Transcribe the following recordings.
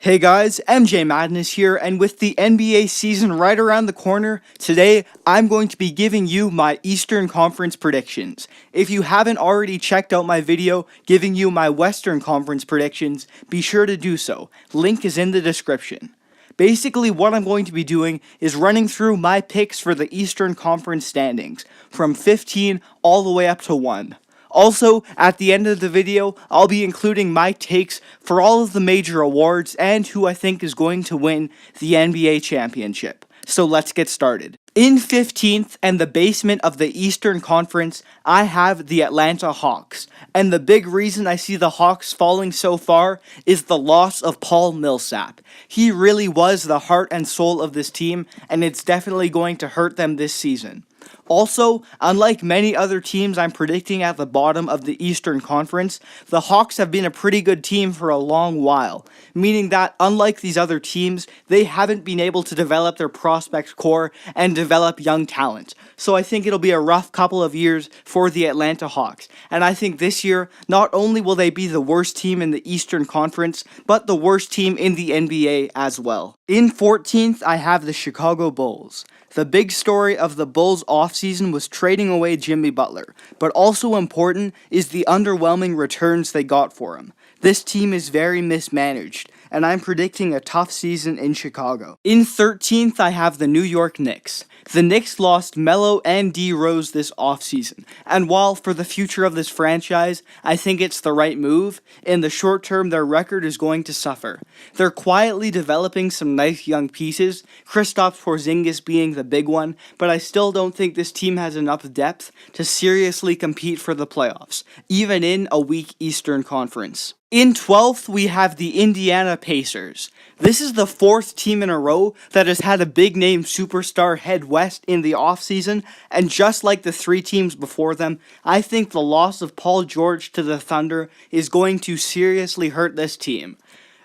Hey guys, MJ Madness here, and with the NBA season right around the corner, today I'm going to be giving you my Eastern Conference predictions. If you haven't already checked out my video giving you my Western Conference predictions, be sure to do so. Link is in the description. Basically, what I'm going to be doing is running through my picks for the Eastern Conference standings, from 15 all the way up to 1. Also, at the end of the video, I'll be including my takes for all of the major awards and who I think is going to win the NBA championship. So let's get started. In 15th and the basement of the Eastern Conference, I have the Atlanta Hawks. And the big reason I see the Hawks falling so far is the loss of Paul Millsap. He really was the heart and soul of this team, and it's definitely going to hurt them this season. Also, unlike many other teams I'm predicting at the bottom of the Eastern Conference, the Hawks have been a pretty good team for a long while, meaning that unlike these other teams, they haven't been able to develop their prospect core and develop young talent. So I think it'll be a rough couple of years for the Atlanta Hawks, and I think this year, not only will they be the worst team in the Eastern Conference, but the worst team in the NBA as well. In 14th, I have the Chicago Bulls. The big story of the Bulls offseason was trading away Jimmy Butler, but also important is the underwhelming returns they got for him. This team is very mismanaged, and I'm predicting a tough season in Chicago. In 13th, I have the New York Knicks. The Knicks lost Melo and D Rose this offseason, and while for the future of this franchise, I think it's the right move, in the short term their record is going to suffer. They're quietly developing some nice young pieces, Kristaps Porzingis being the big one, but I still don't think this team has enough depth to seriously compete for the playoffs, even in a weak Eastern Conference. In 12th, we have the Indiana Pacers. This is the fourth team in a row that has had a big-name superstar head west in the offseason, and just like the three teams before them, I think the loss of Paul George to the Thunder is going to seriously hurt this team.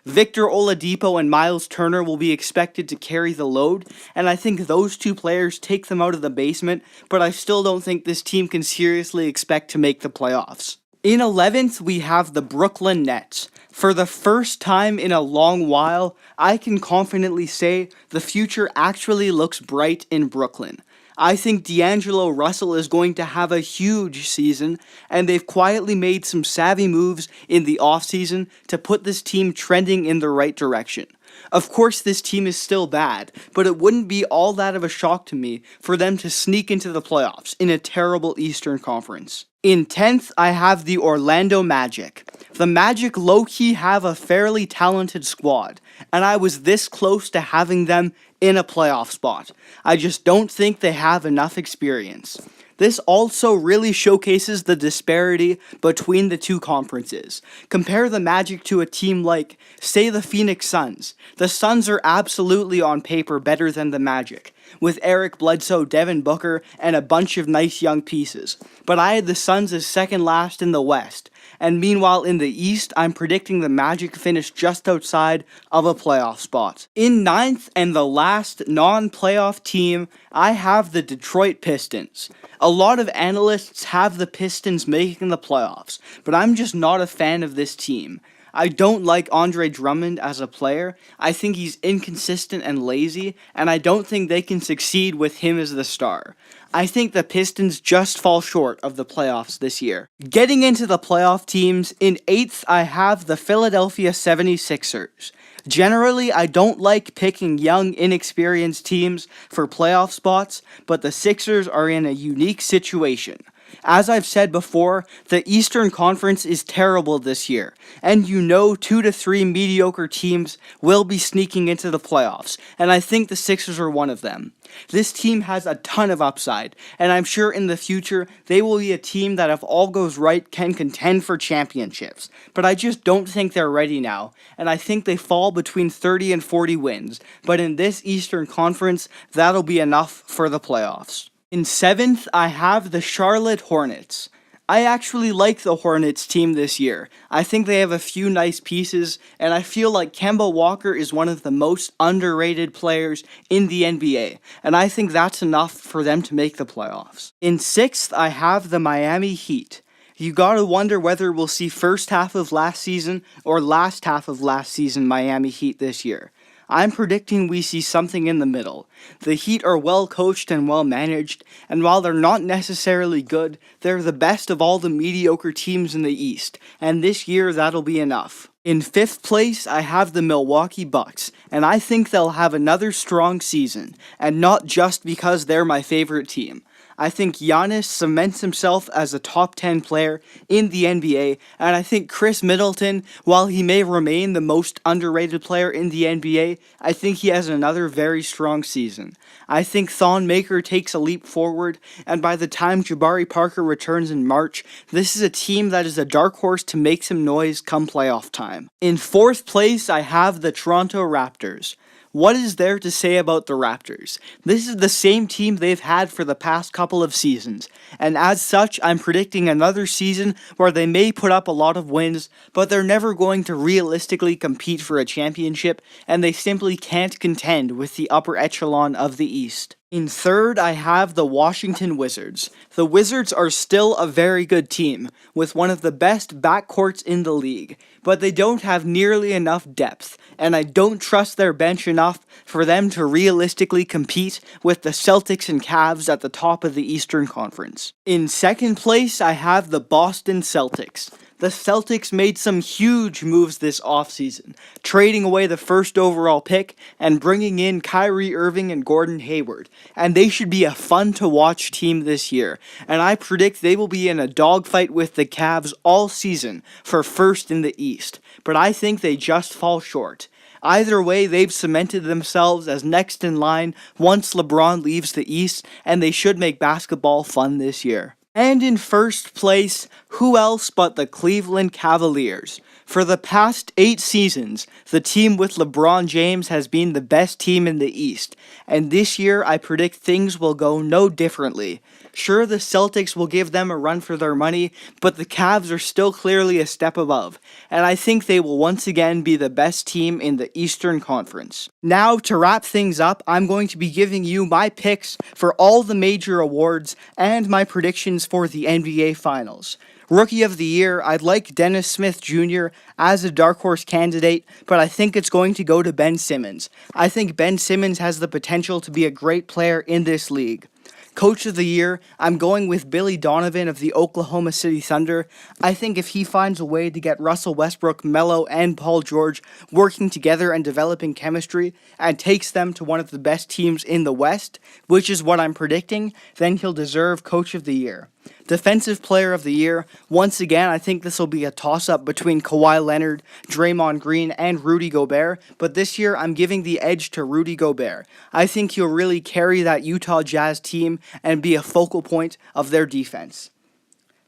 Victor Oladipo and Miles Turner will be expected to carry the load, and I think those two players take them out of the basement, but I still don't think this team can seriously expect to make the playoffs. In 11th, we have the Brooklyn Nets. For the first time in a long while, I can confidently say the future actually looks bright in Brooklyn. I think D'Angelo Russell is going to have a huge season, and they've quietly made some savvy moves in the offseason to put this team trending in the right direction. Of course, this team is still bad, but it wouldn't be all that of a shock to me for them to sneak into the playoffs in a terrible Eastern Conference. In 10th, I have the Orlando Magic. The Magic low-key have a fairly talented squad, and I was this close to having them in a playoff spot. I just don't think they have enough experience. This also really showcases the disparity between the two conferences. Compare the Magic to a team like, say, the Phoenix Suns. The Suns are absolutely on paper better than the Magic, with Eric Bledsoe, Devin Booker, and a bunch of nice young pieces. But I had the Suns as second last in the West. And meanwhile, in the East, I'm predicting the Magic finish just outside of a playoff spot. In 9th and the last non-playoff team, I have the Detroit Pistons. A lot of analysts have the Pistons making the playoffs, but I'm just not a fan of this team. I don't like Andre Drummond as a player. I think he's inconsistent and lazy, and I don't think they can succeed with him as the star. I think the Pistons just fall short of the playoffs this year. Getting into the playoff teams, in 8th I have the Philadelphia 76ers. Generally, I don't like picking young, inexperienced teams for playoff spots, but the Sixers are in a unique situation. As I've said before, the Eastern Conference is terrible this year, and 2 to 3 mediocre teams will be sneaking into the playoffs, and I think the Sixers are one of them. This team has a ton of upside, and I'm sure in the future they will be a team that, if all goes right, can contend for championships, but I just don't think they're ready now, and I think they fall between 30 and 40 wins, but in this Eastern Conference, that'll be enough for the playoffs. In 7th, I have the Charlotte Hornets. I actually like the Hornets team this year. I think they have a few nice pieces, and I feel like Kemba Walker is one of the most underrated players in the NBA, and I think that's enough for them to make the playoffs. In 6th, I have the Miami Heat. You gotta wonder whether we'll see first half of last season or last half of last season Miami Heat this year. I'm predicting we see something in the middle. The Heat are well coached and well managed, and while they're not necessarily good, they're the best of all the mediocre teams in the East, and this year that'll be enough. In 5th place, I have the Milwaukee Bucks, and I think they'll have another strong season, and not just because they're my favorite team. I think Giannis cements himself as a top 10 player in the NBA, and I think Chris Middleton, while he may remain the most underrated player in the NBA, I think he has another very strong season. I think Thon Maker takes a leap forward, and by the time Jabari Parker returns in March, this is a team that is a dark horse to make some noise come playoff time. In 4th place, I have the Toronto Raptors. What is there to say about the Raptors? This is the same team they've had for the past couple of seasons, and as such, I'm predicting another season where they may put up a lot of wins, but they're never going to realistically compete for a championship, and they simply can't contend with the upper echelon of the East. In 3rd, I have the Washington Wizards. The Wizards are still a very good team, with one of the best backcourts in the league, but they don't have nearly enough depth, and I don't trust their bench enough for them to realistically compete with the Celtics and Cavs at the top of the Eastern Conference. In 2nd place, I have the Boston Celtics. The Celtics made some huge moves this offseason, trading away the 1st overall pick and bringing in Kyrie Irving and Gordon Hayward, and they should be a fun-to-watch team this year, and I predict they will be in a dogfight with the Cavs all season for 1st in the East, but I think they just fall short. Either way, they've cemented themselves as next in line once LeBron leaves the East, and they should make basketball fun this year. And in 1st place, who else but the Cleveland Cavaliers? For the past 8 seasons, the team with LeBron James has been the best team in the East, and this year I predict things will go no differently. Sure, the Celtics will give them a run for their money, but the Cavs are still clearly a step above, and I think they will once again be the best team in the Eastern Conference. Now, to wrap things up, I'm going to be giving you my picks for all the major awards and my predictions for the NBA Finals. Rookie of the Year, I'd like Dennis Smith Jr. as a dark horse candidate, but I think it's going to go to Ben Simmons. I think Ben Simmons has the potential to be a great player in this league. Coach of the Year, I'm going with Billy Donovan of the Oklahoma City Thunder. I think if he finds a way to get Russell Westbrook, Melo, and Paul George working together and developing chemistry and takes them to one of the best teams in the West, which is what I'm predicting, then he'll deserve Coach of the Year. Defensive Player of the Year, once again, I think this will be a toss-up between Kawhi Leonard, Draymond Green, and Rudy Gobert, but this year I'm giving the edge to Rudy Gobert. I think he'll really carry that Utah Jazz team and be a focal point of their defense.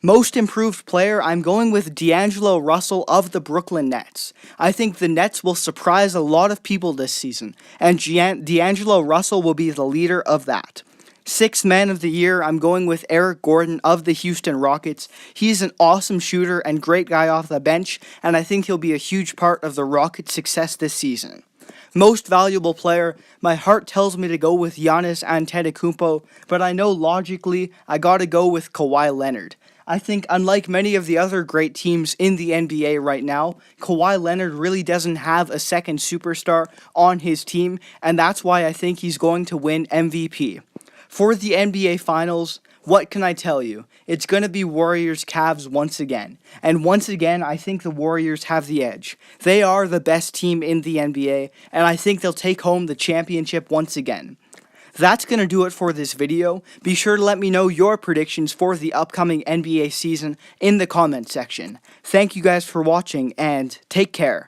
Most Improved Player, I'm going with D'Angelo Russell of the Brooklyn Nets. I think the Nets will surprise a lot of people this season, and D'Angelo Russell will be the leader of that. 6th Man of the Year, I'm going with Eric Gordon of the Houston Rockets. He's an awesome shooter and great guy off the bench, and I think he'll be a huge part of the Rockets' success this season. Most Valuable Player, my heart tells me to go with Giannis Antetokounmpo, but I know logically I gotta go with Kawhi Leonard. I think unlike many of the other great teams in the NBA right now, Kawhi Leonard really doesn't have a second superstar on his team, and that's why I think he's going to win MVP. For the NBA Finals, what can I tell you? It's going to be Warriors-Cavs once again. And once again, I think the Warriors have the edge. They are the best team in the NBA, and I think they'll take home the championship once again. That's going to do it for this video. Be sure to let me know your predictions for the upcoming NBA season in the comment section. Thank you guys for watching, and take care.